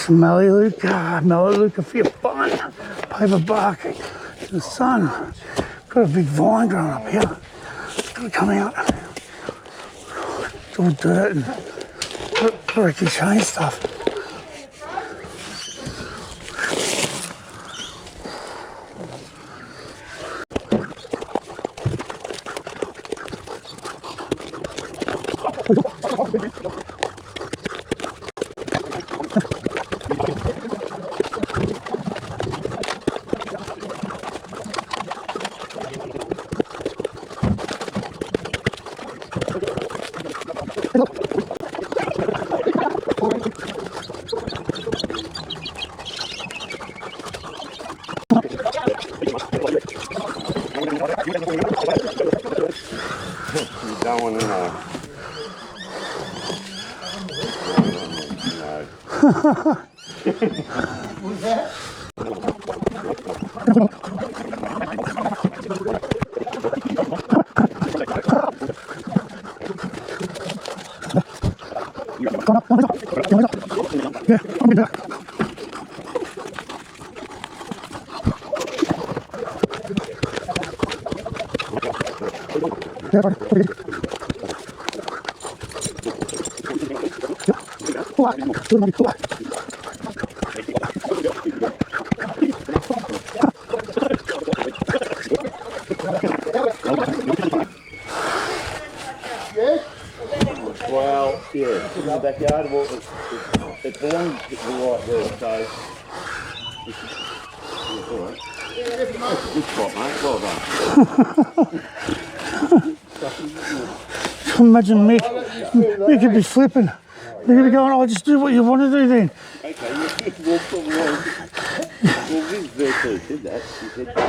Some Melaleuca for your fun. Paper bark in the sun. Got a big vine growing up here. It's got to come out. It's all dirt and wrecky chain stuff. You don't want to know. What's that? Yeah, I'll be back. Yeah, buddy. Well, yeah, in the backyard, well, it belongs to the right there, so it's all right. That's a good spot, mate. Well done. Imagine Mick could be flipping. They're going to go, oh, just do what you want to do then. Okay, you walk from the road. Well, Vince virtually did that.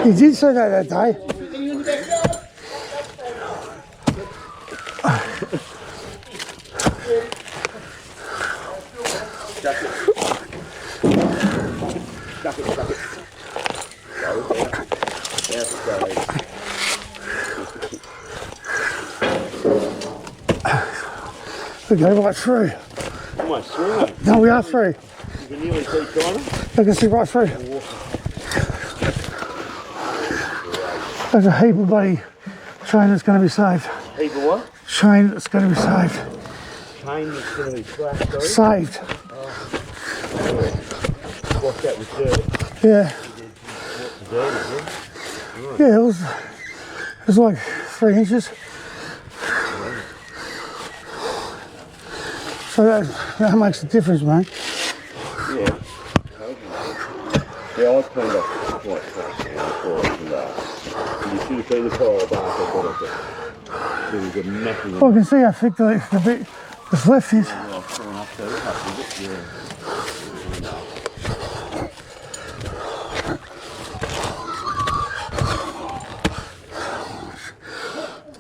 He did say that day. We go right through. Almost through, mate. No, we are through. You can nearly see China. I can see right through. There's a heap of bloody chain that's going to be saved. Heap of what? Chain that's going to be saved. Chain that's going to be slashed, sorry? Saved. What's that with dirt? Yeah. What's the dirt, is it? Right. Yeah, it was like 3 inches. So that makes a difference, mate. Yeah. Yeah, I cleaned up quite fast now before and you should have seen the pile of bark I got up there. There was a massive... Well, I can see how thick the bit that's left is.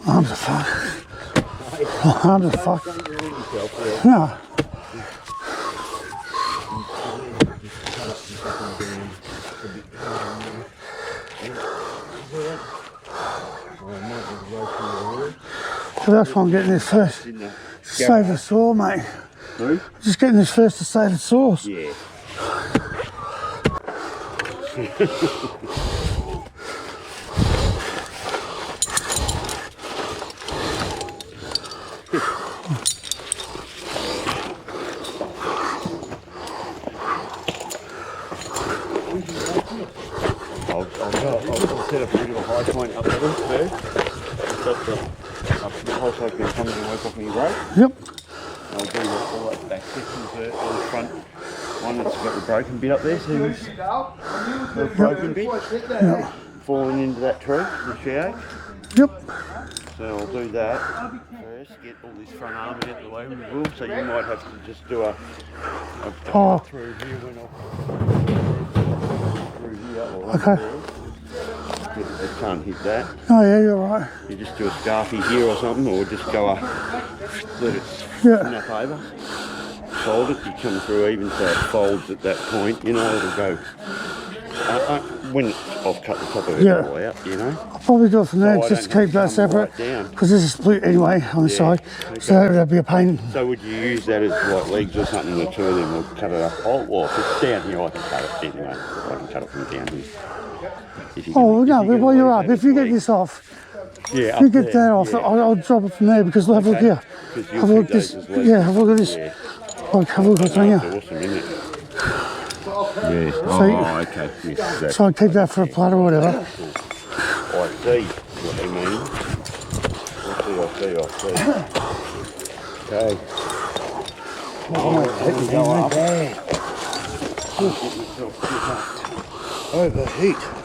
Arms are fucked. Arms are fucked. No. So that's why I'm getting this first. Save the saw, mate. Sorry? Just getting this first to save the sauce. Yeah. I'll set up a bit of a high point up there first. The whole side can come and work off me right. Yep. I'll do all that back section first, on the front one that's got the broken bit up there. See the broken bit? Yep. Falling into that tree, the shag. Yep. So I'll do that first, get all this front arm out of the way when we will. So you might have to just do a through here when through here or Okay. It can't hit that. Oh yeah, you're right. You just do a scarfy here or something, or just go let it snap over. Fold it, you come through even so it folds at that point, you know, it'll go when I've cut the top of it Yeah. all out, you know. I'll probably do it from there, So I just don't keep that come separate. right down. Because there's a split anyway on the side, okay. so that'd be a pain. So would you use that as like legs or something? The two of them will cut it up. Oh, well, if it's down here, I can cut it anyway. I can cut it from down here. Oh no, but while you're up, if you get this off, yeah, if you get that off, I'll drop it from there because have a look here. Have a look this. Yeah, have a look at this. Like, have a look what's on here. Awesome, isn't it? Yeah. So, Okay. Yes, so I keep that for a platter or whatever. I see what they mean. I see. Okay. Overheat.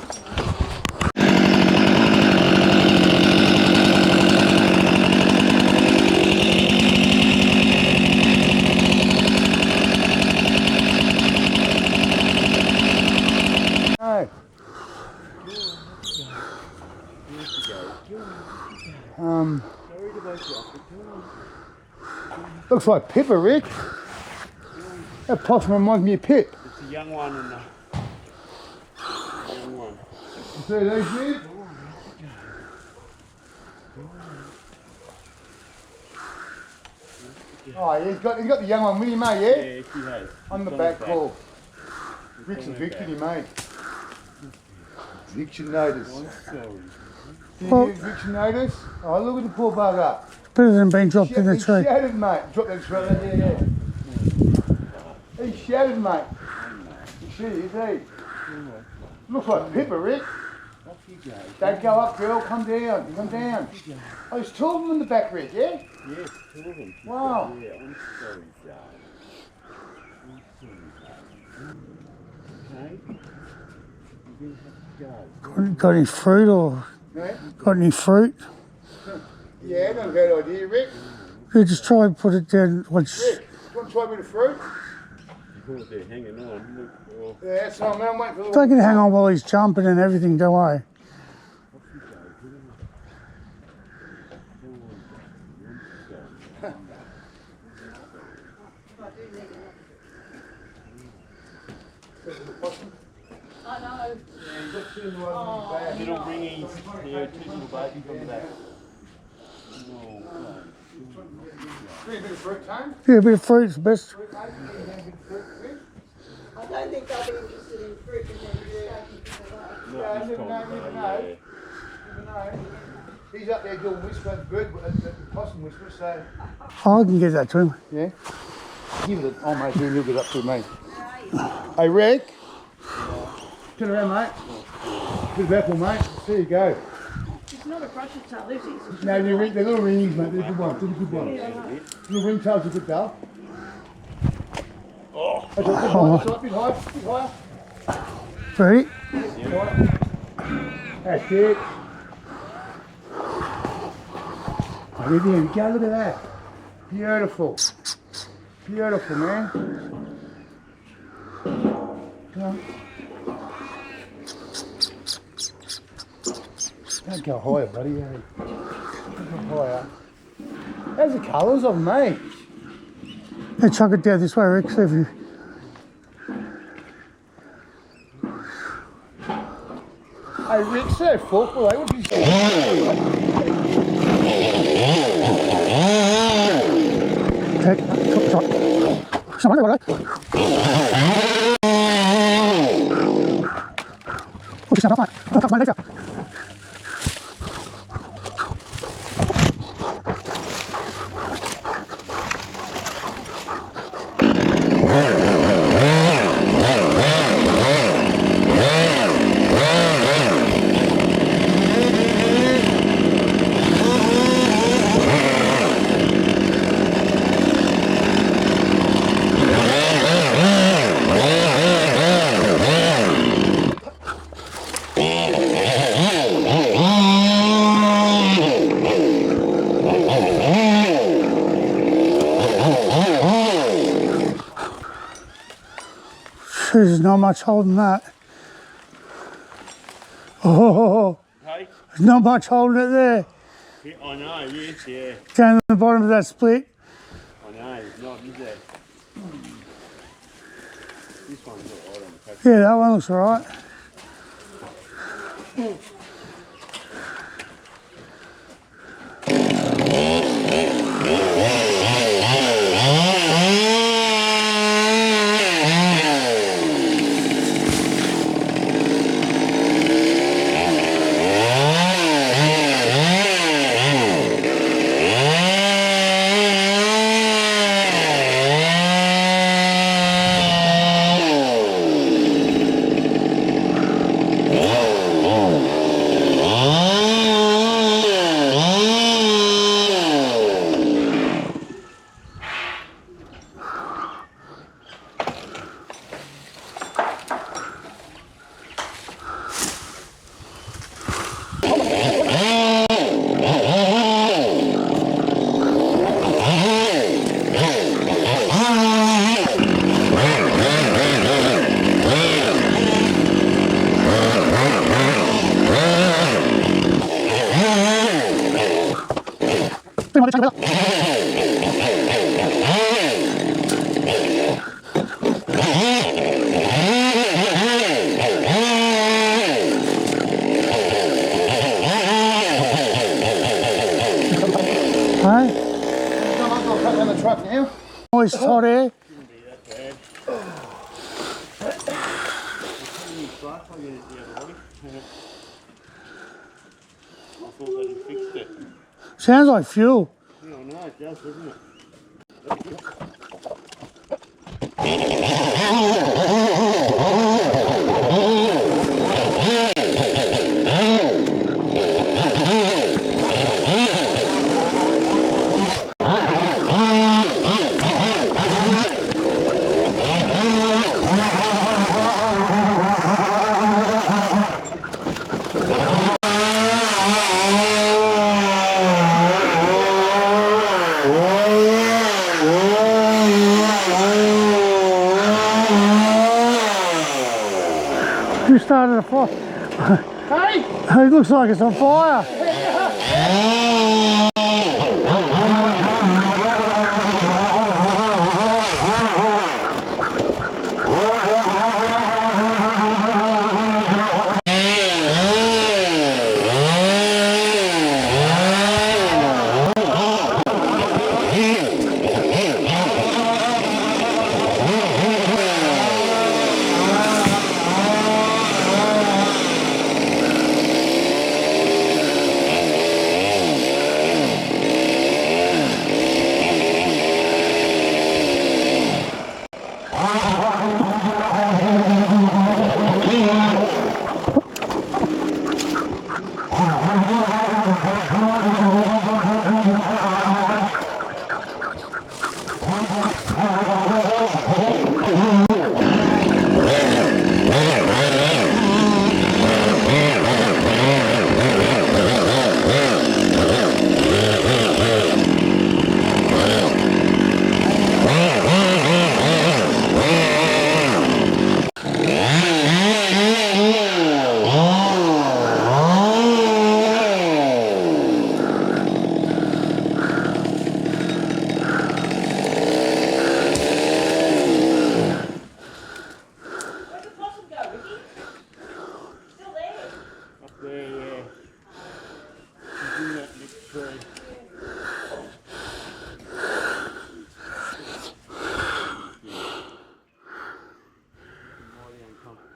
Looks like pepper, Rick. That possum reminds me of Pip. It's a young one and young one. You see those, Rick? Oh, he's got the young one with him, mate, yeah? Yeah, she has. On the back call. Rick's eviction, you mate. Eviction notice. Do you Well- get eviction notice? Oh, look at the poor bugger. Better than being dropped in the He's tree. shattered, mate. Drop that tree, yeah. He's shattered, mate. You see, is he? Looks like pepper, Rick. Don't go up, girl. Come down. Come down. Oh, there's two of them in the back, Rick, yeah? Yes, two of them. Wow. Yeah, I'm sorry, darling. Okay. You're going to have to go. Got any fruit or Mate? got any fruit? Yeah, not a bad idea, Rick. You just try and put it down once. Rick, you want to try a bit of fruit? Oh, they're hanging on. Look, oh. Yeah, that's what I'm waiting for the Don't get to hang on while he's jumping and everything, don't worry. Little ringies, yeah, two little babies on the back. Bring a bit of fruit, Tone. Yeah, a bit of fruit's best. I don't think they'll be interested in fruit and then Yeah, never know. He's up there doing whisper, bird, the possum whisper, so... I can get that to him. Yeah? Give it a... Oh, mate, you'll get up to me. Hey, Rick. Turn around, mate. Bit of apple, mate. There you go. it's not a crusher tail, is it? No, they're little ringies, mate. They're good ones. They're good ones. Little ringtails are good, though. Oh. That's right, a bit higher. Bit higher. Ready? That's it. Oh, there we go. Look at that. Beautiful. Beautiful, man. Come on. Don't go higher, buddy. Don't go higher. How's the colours of them, mate? Yeah, chuck it down this way, Rick. See if you... Hey, Rick, so fork, well, what did you say? Take, shot. Shot, right? Oh, snap, right. Come on, let's go. There's not much holding that. Oh, Hey? there's not much holding it there. Yeah, I know, yes, yeah. Down the bottom of that split. I know, it's not, is it? This one's all right on the paper. Yeah, that one looks alright. Hey? I've got to cut down the truck now. Moist hot air. Shouldn't be that bad. I get it the other week. I thought they'd fixed it. Sounds like fuel. Yeah, I know it does, doesn't it? You started a fire. Hey! It looks like it's on fire. Where'd the possum go, Ricky? Still there? Up there, yeah. She's in that next tree. Mighty uncomfortable.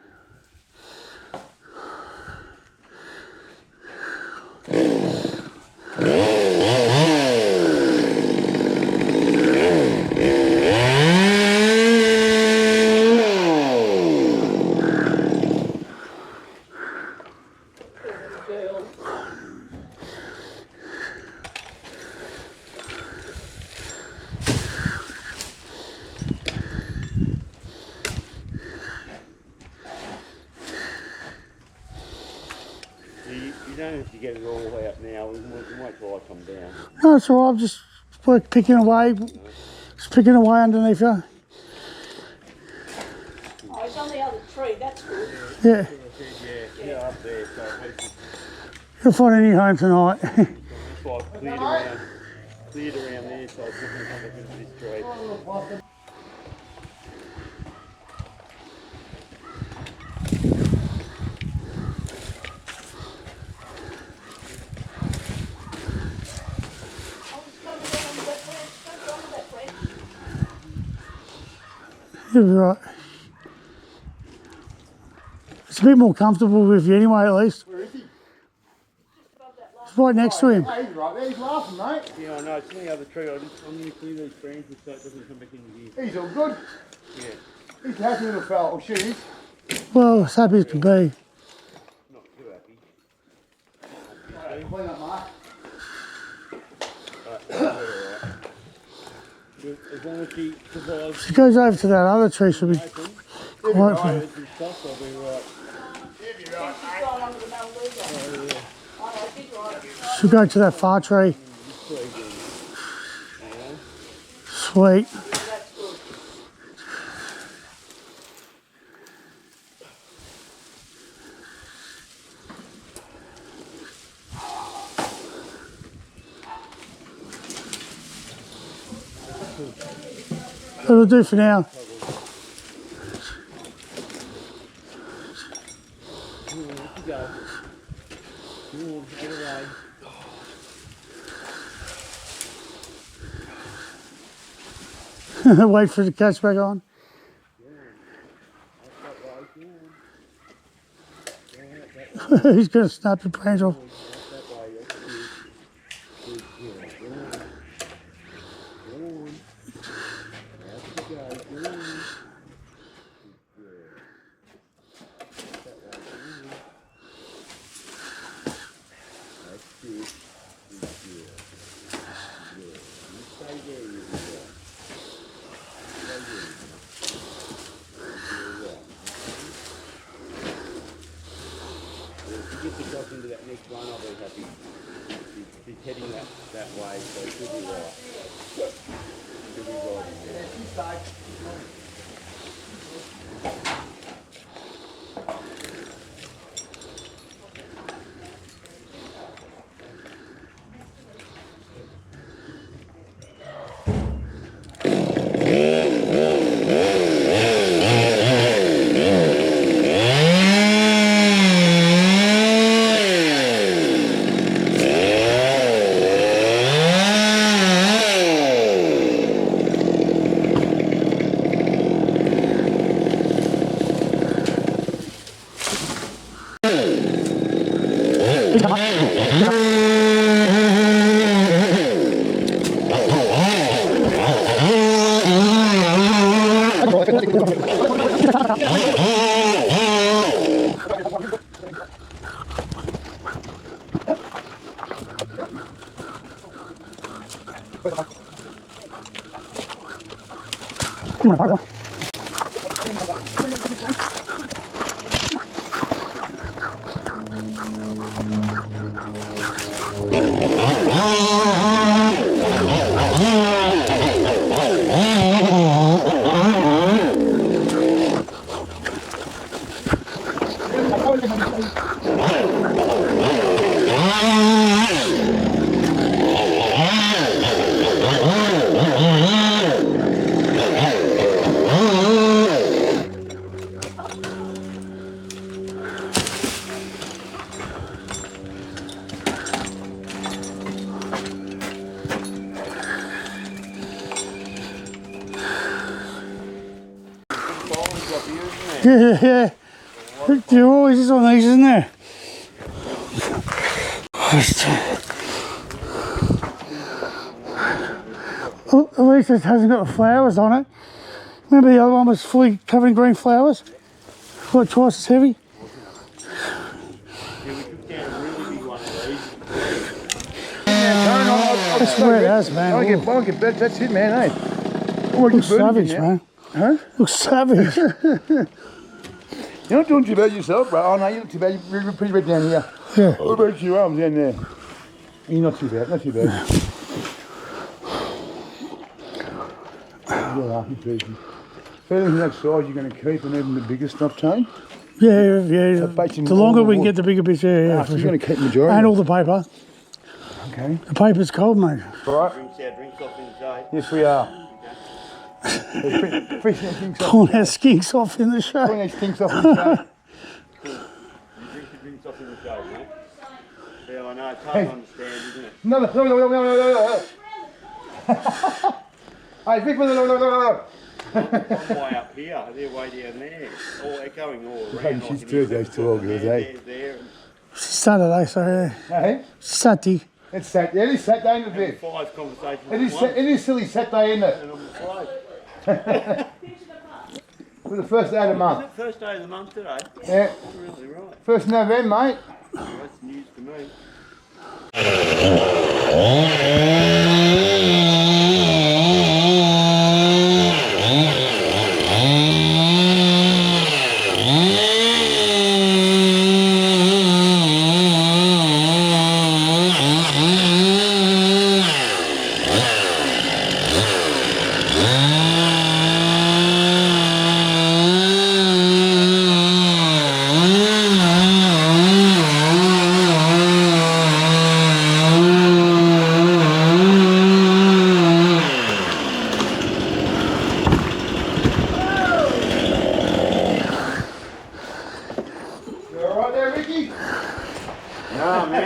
You don't have to get it all out now. We might try to come down. No, it's all right. I'm just picking away. Just picking away underneath you. Oh, it's on the other tree, that's good. Yeah. Yeah, up there. So at least You'll find a new home tonight. it's like cleared around there, so it's not going to come back into this tree. You'll be right. It's a bit more comfortable with you anyway, at least. Where is he? It's right next to him. Hey, he's right there. He's laughing, mate. Yeah, I know. It's in the other tree. I'm going to clear these branches so it doesn't come back in here. He's all good. Yeah. He's a happy little fella. Oh, shit, he is. Well, as happy as can be. Not too happy. Right, clean up, Mark. As long as she survives. She goes over to that other tree, she'll be quiet for Some stuff, I'll be right. She's gone under the Melaleuca. Oh, no, she's right. She'll go to that far tree. Sweet. That's good. That'll do for now. Wait for it to catch back on. He's going to snap the branch off. Get the dog into that next one, I'll be happy. She's heading that way, so it should be right. Should be right in there. Yeah. There always is on these, isn't there? Well, at least it hasn't got the flowers on it. Remember the other one was fully covered in green flowers? Like twice as heavy. That's where it has, man. I don't get better. That's it, man, eh? Oh, Looks savage, man. Huh? Looks savage. You're not doing too bad yourself, bro. Oh, no, you're not too bad. You're pretty bad down here. Yeah. What about your arms down there? You're not too bad, not too bad. You're happy person. Feeling that size you're going to keep and even the bigger stuff, Tane? Yeah. basically The longer all we the can get the bigger bits, yeah. so you're going to keep the majority. And all the paper. Okay. The paper's cold, mate. All right. Drinks our drinks off inside. Yes, we are. Fish and things off. Pulling our skinks off in the show. Pulling these things off in the show. You drink your drinks off in the show, mate. Yeah, I know. It's hard to understand, isn't it? No. Hey, Vic, no. I'm way up here, they're way down there. All echoing all around. Maybe she's two of those two organised, eh? There. Saturday, so Hey? Saturday. It's Saturday. It is Saturday, isn't it? 5 conversations. It is silly Saturday, isn't it? And I'm afraid. For the first day of the month. Is it first day of the month today? Yeah. Really right. First of November, mate. That's news to me. You alright there, Ricky? No, man.